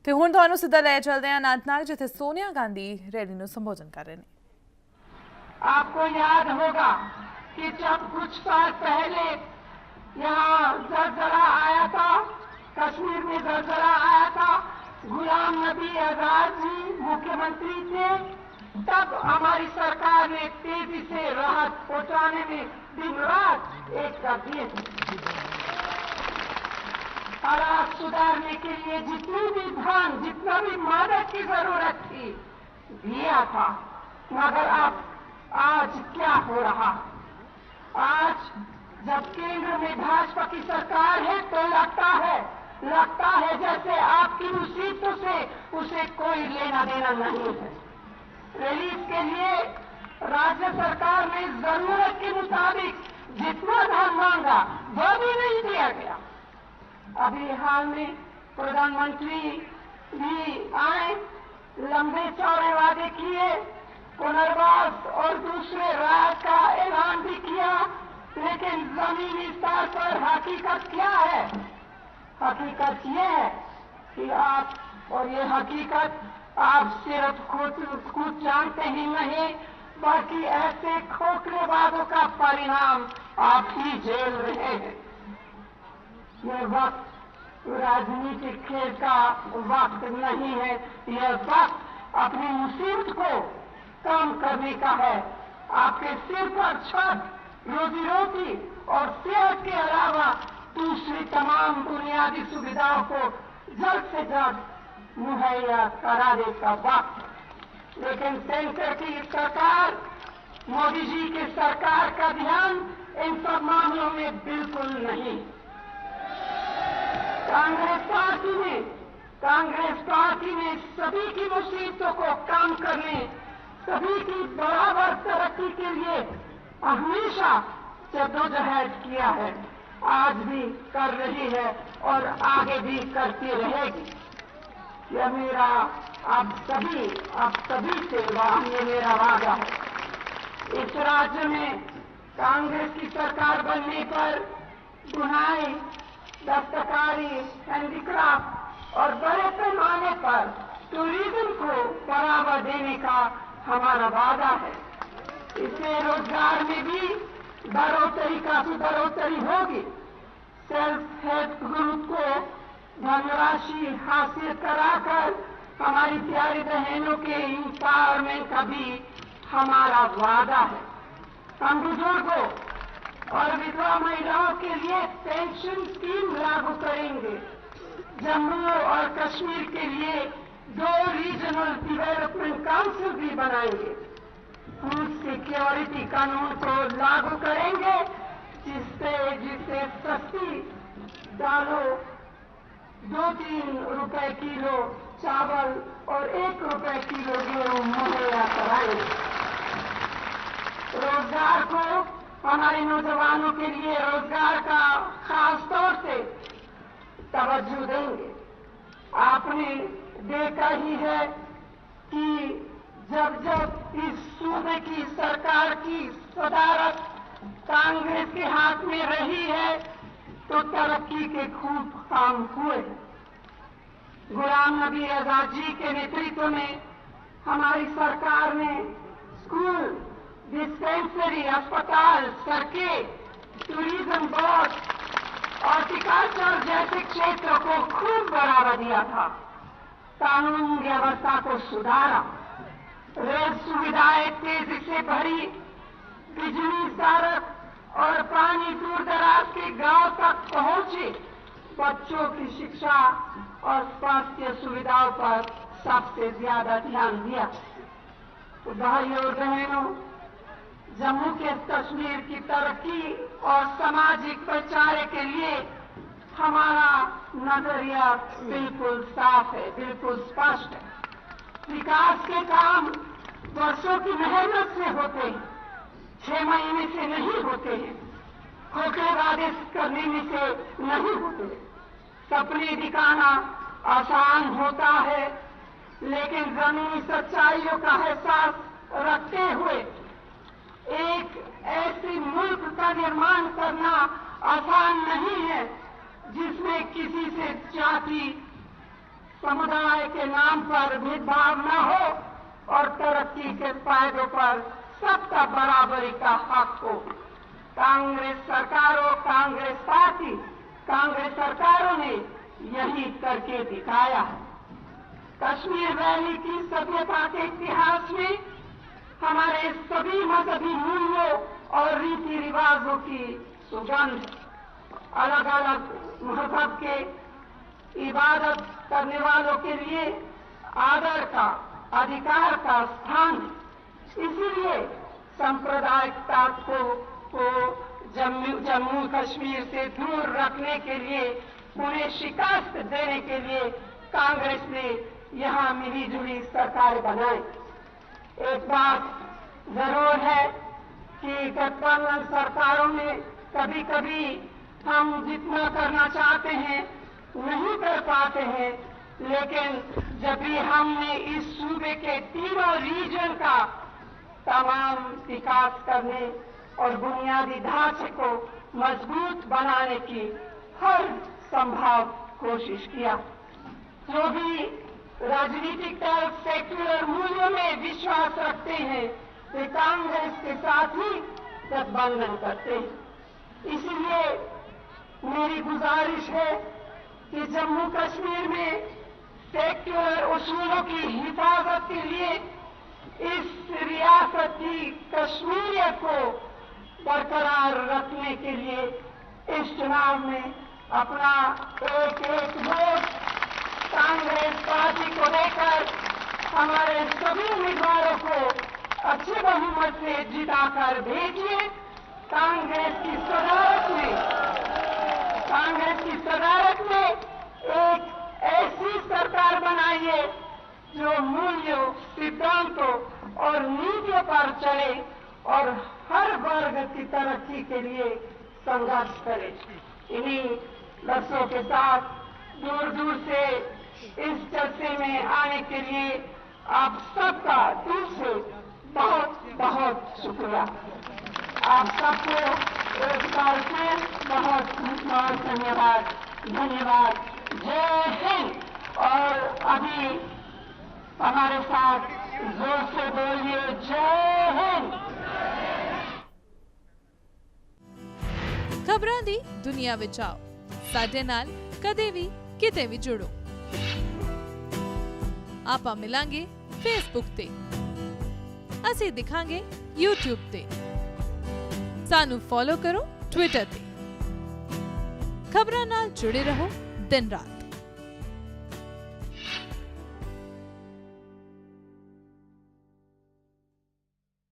ਤੇ ਹੁਣ ਤੁਹਾਨੂੰ ਸਿੱਧਾ ਲੈ ਚੱਲਦੇ ਹਾਂ अनंतनाग जिथे सोनिया गांधी रैली ਨੂੰ संबोधन कर रहे हैं। आपको याद होगा कि जब कुछ साल पहले यहाँ जलजला आया था, कश्मीर में जलजला आया था, गुलाम नबी आजाद जी मुख्यमंत्री थे, तब हमारी सरकार ने तेजी से राहत पहुंचाने में दिन रात एक कर दिए थे। हालात सुधारने के लिए जितनी भी धन, जितना भी मदद की जरूरत थी, दिया था। मगर अब आज क्या हो रहा? आज जब केंद्र में भाजपा की सरकार है तो लगता है जैसे आपकी मुसीबतों से उसे कोई लेना देना नहीं है। रिलीफ के लिए राज्य सरकार ने जरूरत के मुताबिक जितना धन मांगा वो भी नहीं दिया गया। अभी हाल में प्रधानमंत्री भी आए, लंबे चौड़े वादे किए, पुनर्वास और दूसरे राहत का ऐलान भी किया, लेकिन जमीनी स्तर पर हकीकत क्या है? हकीकत ये है कि आप, और ये हकीकत आप सिर्फ खुद जानते ही नहीं, बल्कि ऐसे खोखले वादों का परिणाम आप ही झेल रहे हैं। यह वक्त राजनीतिक खेल का वक्त नहीं है, यह वक्त अपनी मुसीबत को कम करने का है। आपके सिर पर छत, रोजी रोटी और सेहत के अलावा दूसरी तमाम बुनियादी सुविधाओं को जल्द से जल्द मुहैया कराने का वक्त। लेकिन सेंटर की सरकार, मोदी जी की सरकार का ध्यान इन सब मामलों में बिल्कुल नहीं। कांग्रेस पार्टी ने सभी की मुसीबतों को कम करने, सभी की बराबर तरक्की के लिए हमेशा जद्दोजहद किया है, आज भी कर रही है और आगे भी करती रहेगी। यह मेरा आप सभी से ये मेरा वादा है। इस राज्य में कांग्रेस की सरकार बनने पर बुनाई, दस्तकारी, हैंडीक्राफ्ट और बड़े पैमाने पर टूरिज्म को बढ़ावा देने का हमारा वादा है। इससे रोजगार में भी काफी बढ़ोतरी होगी। सेल्फ हेल्प ग्रुप को धनराशि हासिल कराकर हमारी प्यारी बहनों के एम्पावरमेंट का भी हमारा वादा है। हम बुजुर्गों और विधवा महिलाओं के लिए पेंशन स्कीम लागू करेंगे। जम्मू और कश्मीर के लिए 2 रीजनल डेवलपमेंट काउंसिल भी बनाएंगे। फूड सिक्योरिटी कानून को लागू करेंगे, जिससे सस्ती दालों 2-3 रुपए किलो चावल और 1 रुपए किलो गेहूं मुहैया कराएंगे। रोजगार को, हमारे नौजवानों के लिए रोजगार का खास तौर से तवज्जो देंगे। आपने देखा ही है कि जब इस सूबे की सरकार की सदारत कांग्रेस के हाथ में रही है तो तरक्की के खूब काम हुए। गुलाम नबी आजाद जी के नेतृत्व में हमारी सरकार ने स्कूल, डिस्पेंसरी, अस्पताल, सड़कें, टूरिज्म बोर्ड, हॉर्टिकल्चर जैसे क्षेत्रों को खूब बढ़ावा दिया था। कानून व्यवस्था को सुधारा, रेल सुविधाएं तेजी से बढ़ी, बिजली, सड़क और पानी दूर दराज के गांव तक पहुंचे, बच्चों की शिक्षा और स्वास्थ्य सुविधाओं पर सबसे ज्यादा ध्यान दिया। तो भाइयों और बहनों, जम्मू के कश्मीर की तरक्की और सामाजिक भाईचारे के लिए हमारा नजरिया बिल्कुल साफ है, बिल्कुल स्पष्ट है। विकास के काम वर्षों की मेहनत से होते हैं, 6 महीने से नहीं होते हैं, खोखले वादे करने में से नहीं होते। सपने दिखाना आसान होता है, लेकिन जमीनी सच्चाइयों का एहसास रखते हुए एक ऐसे मुल्क का निर्माण करना आसान नहीं है जिसमें किसी से जाति, समुदाय के नाम पर भेदभाव न हो और तरक्की के फायदों पर सबका बराबरी का हक हो। कांग्रेस सरकारों ने यही करके दिखाया है। कश्मीर वैली की सभ्यता के इतिहास में हमारे सभी मजहबी मूल्यों और रीति रिवाजों की सुगंध, अलग अलग मजहब के इबादत करने वालों के लिए आदर का, अधिकार का स्थान। इसीलिए सांप्रदायिकता को जम्मू कश्मीर से दूर रखने के लिए, उन्हें शिकस्त देने के लिए कांग्रेस ने यहाँ मिली जुली सरकार बनाई। एक बात जरूर है कि गठबंधन सरकारों में कभी कभी हम जितना करना चाहते हैं नहीं कर पाते हैं, लेकिन जब भी हमने इस सूबे के तीनों रीजन का तमाम विकास करने और बुनियादी ढांचे को मजबूत बनाने की हर संभव कोशिश किया। जो भी राजनीतिक दल सेक्युलर मूल्यों में विश्वास रखते हैं वे कांग्रेस के साथ ही गठबंधन करते हैं। इसलिए मेरी गुजारिश है कि जम्मू कश्मीर में सेक्युलर उसूलों की हिफाजत के लिए इस रियासत की कश्मीरियत को बरकरार रखने के लिए इस चुनाव में अपना एक वोट कांग्रेस पार्टी को देकर हमारे सभी उम्मीदवारों को अच्छे बहुमत से जिताकर भेजिए। कांग्रेस की सदारत में एक ऐसी सरकार बनाइए जो मूल्यों, सिद्धांतों और नीतियों पर चले और हर वर्ग की तरक्की के लिए संघर्ष करे। इन्हीं लक्ष्यों के साथ दूर दूर से इस चर्चे में आने के लिए आप सबका दिल से बहुत बहुत शुक्रिया। आप सबको एक बार फिर बहुत बहुत धन्यवाद। जय हिंद। और अभी हमारे साथ जोर से बोलिए जय हिंद। ਖਬਰਾਂ ਦੀ ਦੁਨੀਆ ਵਿੱਚ ਆਓ, ਸਾਡੇ ਨਾਲ ਕਦੇ ਵੀ ਕਿਤੇ ਵੀ ਜੁੜੋ। ਆਪਾਂ ਮਿਲਾਂਗੇ ਫੇਸਬੁੱਕ ਤੇ, ਅਸੀਂ ਦਿਖਾਂਗੇ YouTube ਤੇ, ਸਾਨੂੰ ਫੋਲੋ ਕਰੋ ਟਵਿੱਟਰ ਤੇ। ਖਬਰਾਂ ਨਾਲ ਜੁੜੇ ਰਹੋ ਦਿਨ ਰਾਤ।